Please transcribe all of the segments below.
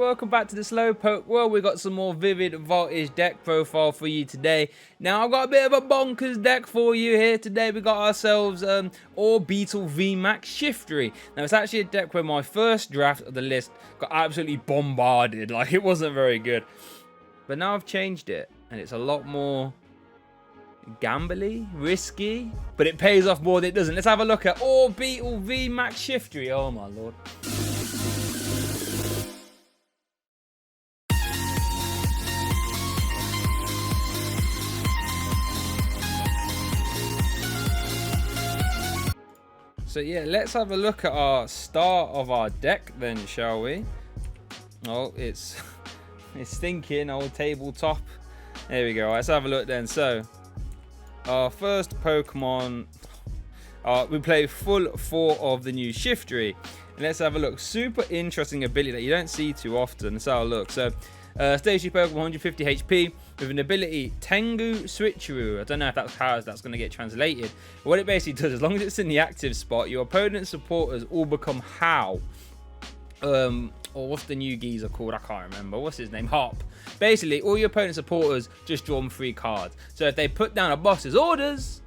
welcome back to the Slowpoke World. We got some more Vivid Voltage deck profile for you today. Now I've got a bit of a bonkers deck for you here today. We got ourselves Orbeetle VMAX Shiftry. Now it's actually a deck where my first draft of the list got absolutely bombarded. Like, it wasn't very good. But now I've changed it and it's a lot more gambly, risky, but it pays off more than it doesn't. Let's have a look at Orbeetle VMAX Shiftry. Oh my lord. So yeah, let's have a look at our start of our deck then, shall we? Oh, it's thinking, old tabletop. There we go. Let's have a look then. So our first Pokemon, we play full 4 of the new Shiftry. And let's have a look. Super interesting ability that you don't see too often. Let's have a look. So Stage 2 Pokemon, 150 HP with an ability Tengu Switcheroo. I don't know if that's how that's going to get translated. But what it basically does, as long as it's in the active spot, your opponent's supporters all become How. Or what's the new geezer called? I can't remember. What's his name? Hop. Basically, all your opponent's supporters just draw them 3 cards. So if they put down a boss's orders,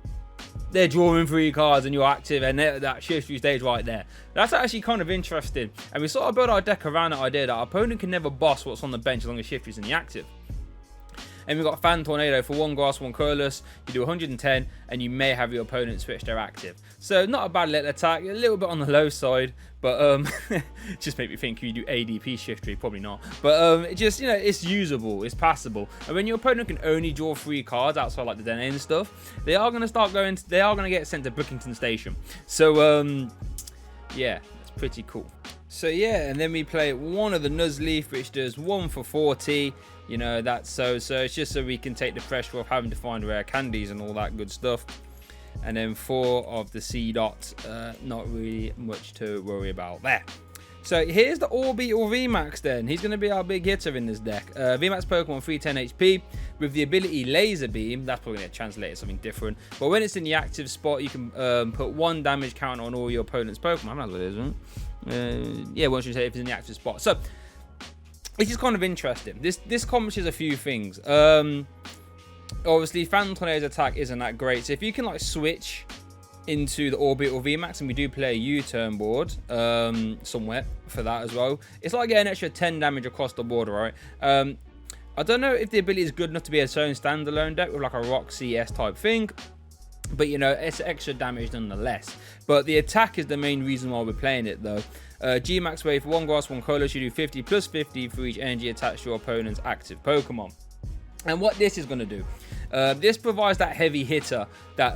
they're drawing 3 cards and you're active, and that Shiftry stage right there. That's actually kind of interesting. And we sort of built our deck around that idea that our opponent can never boss what's on the bench as long as Shiftry's in the active. And we've got Fan Tornado for 1 grass, 1 colorless. You do 110, and you may have your opponent switch their active. So not a bad little attack, a little bit on the low side, but just make me think you do ADP Shiftry, probably not. But it just, you know, it's usable, it's passable. And when your opponent can only draw 3 cards outside like the den and stuff, they are going to start going. They are going to get sent to Brookington Station. So yeah, it's pretty cool. So yeah, and then we play one of the Nuzleaf, which does 1 for 40. You know, that's so it's just so we can take the pressure off having to find rare candies and all that good stuff. And then 4 of the C-Dot, not really much to worry about there. So here's the Orbeetle VMAX then. He's going to be our big hitter in this deck. VMAX Pokemon 310 HP with the ability Laser Beam. That's probably going to translate something different. But when it's in the active spot, you can put 1 damage count on all your opponent's Pokemon. That's what it is, isn't it? Yeah, once you say if it's in the active spot. So which is kind of interesting. This accomplishes a few things. Obviously, Phantom Tornado's attack isn't that great. So if you can like switch into the Orbeetle VMAX, and we do play a U-turn board somewhere for that as well, it's like getting an extra 10 damage across the board, right? I don't know if the ability is good enough to be its own standalone deck with like a Rock CS type thing. But, you know, it's extra damage nonetheless. But the attack is the main reason why we're playing it, though. G-Max Wave, 1 grass, 1 colorless. You do 50 plus 50 for each energy attached to your opponent's active Pokemon. And what this is going to do, this provides that heavy hitter that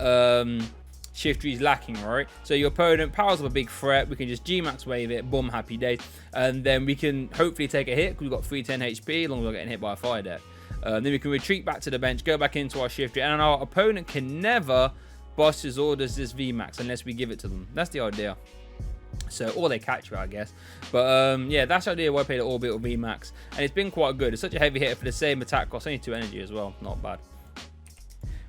Shiftry is lacking, right? So your opponent powers up a big threat. We can just G-Max Wave it, boom, happy days. And then we can hopefully take a hit because we've got 310 HP as long as we're getting hit by a fire deck. Then we can retreat back to the bench, go back into our Shiftry, and our opponent can never boss his orders this VMAX unless we give it to them. That's the idea. So, or they catch you, I guess. But yeah, that's the idea why I played the Orbeetle VMAX, and it's been quite good. It's such a heavy hitter for the same attack cost, only 2 energy as well. Not bad.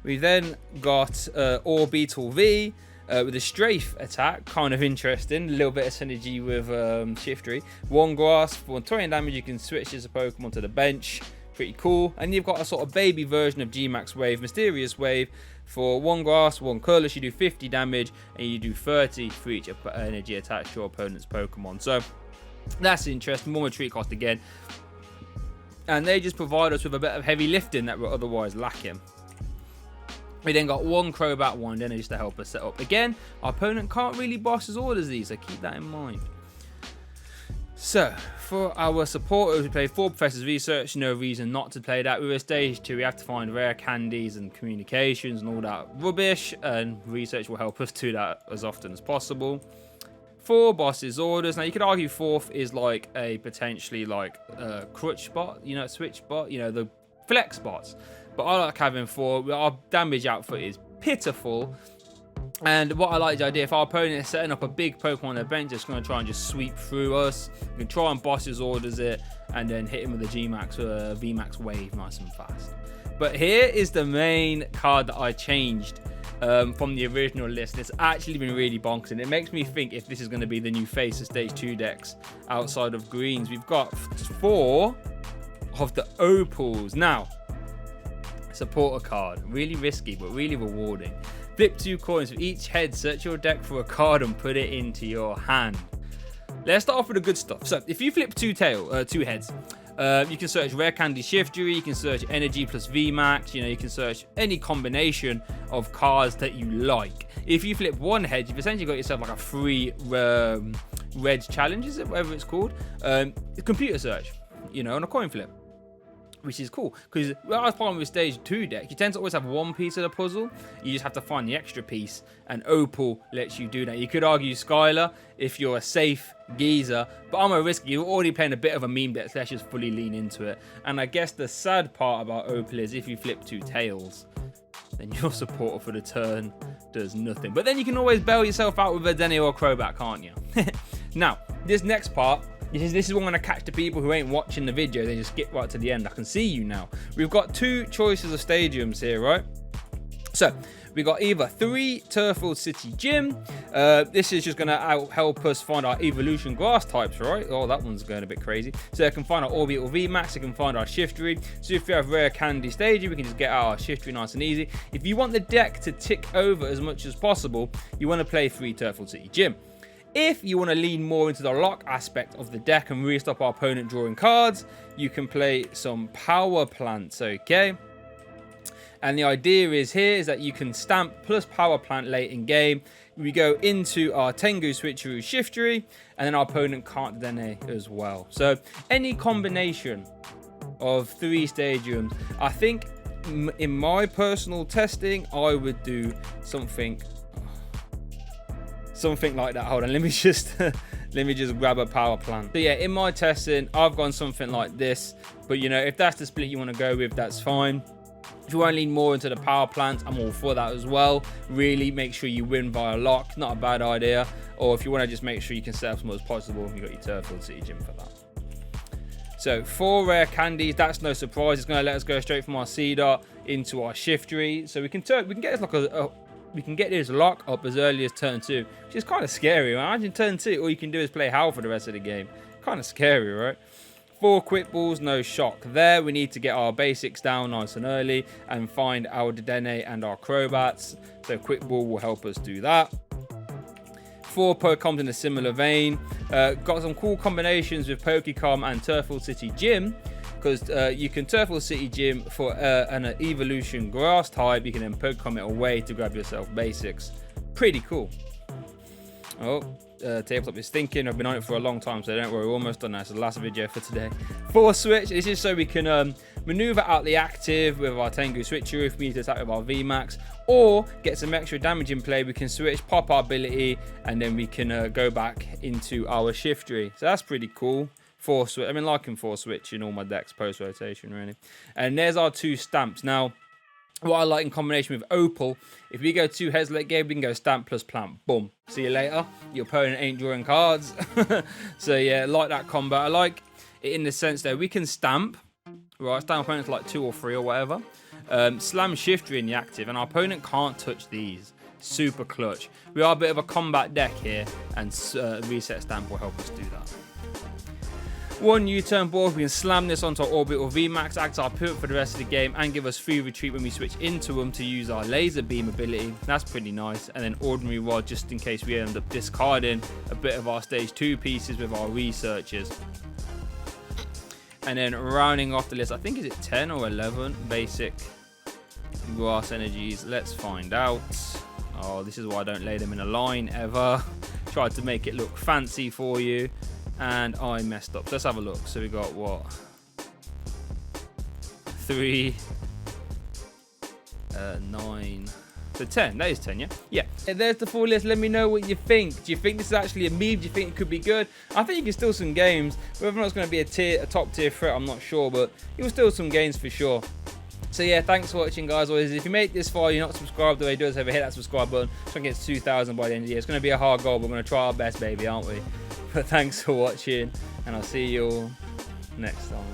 We then got Orbeetle V with a strafe attack, kind of interesting. A little bit of synergy with Shiftry. 1 grass for 20 damage. You can switch this Pokemon to the bench. Pretty cool. And you've got a sort of baby version of G-Max Wave, Mysterious Wave. For 1 grass, 1 colorless, you do 50 damage, and you do 30 for each energy attached to your opponent's Pokemon. So that's interesting. More retreat cost again. And they just provide us with a bit of heavy lifting that we're otherwise lacking. We then got 1 Crobat, 1 energy to help us set up. Again, our opponent can't really boss his orders these, so keep that in mind. So, for our supporters, we play 4 Professor's Research. No reason not to play that. With a stage 2, we have to find rare candies and communications and all that rubbish, and research will help us do that as often as possible. 4 Boss's Orders. Now, you could argue 4th is like a potentially like crutch spot, you know, switch spot, you know, the flex spots. But I like having 4. Our damage output is pitiful. And what I like is the idea, if our opponent is setting up a big Pokemon on their bench, it's going to try and just sweep through us. We can try and boss his orders it, and then hit him with a G-Max VMAX Wave nice and fast. But here is the main card that I changed from the original list. It's actually been really bonkers, and it makes me think if this is going to be the new face of stage 2 decks outside of greens. We've got 4 of the opals. Now, supporter card, really risky but really rewarding. Flip 2 coins. For each head, search your deck for a card and put it into your hand. Let's start off with the good stuff. So if you flip 2 heads, you can search Rare Candy Shiftry, you can search Energy plus VMAX, you know, you can search any combination of cards that you like. If you flip 1 head, you've essentially got yourself like a free red challenge, is it, whatever it's called, computer search, you know, on a coin flip, which is cool, because as part of a stage 2 deck, you tend to always have 1 piece of the puzzle. You just have to find the extra piece, and Opal lets you do that. You could argue Skylar if you're a safe geezer, but I'm a risky. You're already playing a bit of a meme deck, so let's just fully lean into it. And I guess the sad part about Opal is if you flip 2 tails, then your supporter for the turn does nothing. But then you can always bail yourself out with a Dene or a Crobat, can't you? Now, this next part, this is what I'm going to catch the people who ain't watching the video. They just skip right to the end. I can see you now. We've got 2 choices of stadiums here, right? So we got either 3 Turffield City Gym. This is just going to help us find our evolution grass types, right? Oh, that one's going a bit crazy. So I can find our Orbeetle VMAX. I can find our Shiftry. So if you have Rare Candy Stadium, we can just get our Shiftry nice and easy. If you want the deck to tick over as much as possible, you want to play 3 Turffield City Gym. If you want to lean more into the lock aspect of the deck and really stop our opponent drawing cards, you can play some power plants, okay? And the idea is that you can stamp plus power plant late in game. We go into our Tengu Switcheroo Shiftry, and then our opponent can't Dene as well. So any combination of 3 stadiums, I think in my personal testing, I would do something like that. Hold on, let me just grab a power plant. So yeah, in my testing, I've gone something like this. But you know, if that's the split you want to go with, that's fine. If you want to lean more into the power plant, I'm all for that as well. Really make sure you win via lock, not a bad idea. Or if you want to just make sure you can set up as much as possible, you got your Turffield City Gym for that. So 4 rare candies, that's no surprise. It's going to let us go straight from our Cedar into our Shiftry. So we can get this like we can get this lock up as early as turn 2, which is kind of scary. Imagine turn 2, all you can do is play Howl for the rest of the game. Kind of scary, right? 4 quick balls, no shock there. We need to get our basics down nice and early and find our Dene and our Crobats. So quick ball will help us do that. 4 Pokecoms in a similar vein. Got some cool combinations with Pokecom and Turffield City Gym, because you can Turffield City Gym for an evolution grass type. You can then Pokecom it away to grab yourself basics. Pretty cool. Oh, tabletop is thinking. I've been on it for a long time, so don't worry, we're almost done now. It's the last video for today. 4 switch. This is so we can maneuver out the active with our Tengu Switcheroo if we need to attack with our VMAX, or get some extra damage in play. We can switch, pop our ability, and then we can go back into our Shiftry. So that's pretty cool. 4 switch. I've been liking 4 switch in all my decks post rotation, really. And there's our 2 stamps. Now, what I like in combination with Opal, if we go 2 heads late game, we can go stamp plus plant. Boom. See you later. Your opponent ain't drawing cards. So yeah, like that combo. I like it in the sense that we can stamp, right? Stamp opponents like 2 or 3 or whatever. Slam Shiftry in the active, and our opponent can't touch these. Super clutch. We are a bit of a combat deck here, and reset stamp will help us do that. 1 U-turn board, we can slam this onto our Orbeetle VMAX, act our pivot for the rest of the game, and give us free retreat when we switch into them to use our laser beam ability. That's pretty nice. And then ordinary rod, just in case we end up discarding a bit of our stage 2 pieces with our researchers. And then rounding off the list, I think is it 10 or 11 basic grass energies. Let's find out. Oh, this is why I don't lay them in a line ever. Tried to make it look fancy for you, and I messed up. So let's have a look. So we got what? 3, 9. So 10. That is 10, yeah? Yeah. There's the full list. Let me know what you think. Do you think this is actually a meme? Do you think it could be good? I think you can steal some games. Whether or not it's going to be a top tier threat, I'm not sure, but you'll steal some games for sure. So yeah, thanks for watching, guys. Always, if you made it this far, you're not subscribed, the way do us over, hit that subscribe button. Try and get to 2,000 by the end of the year. It's going to be a hard goal, but we're going to try our best, baby, aren't we? But thanks for watching, and I'll see you all next time.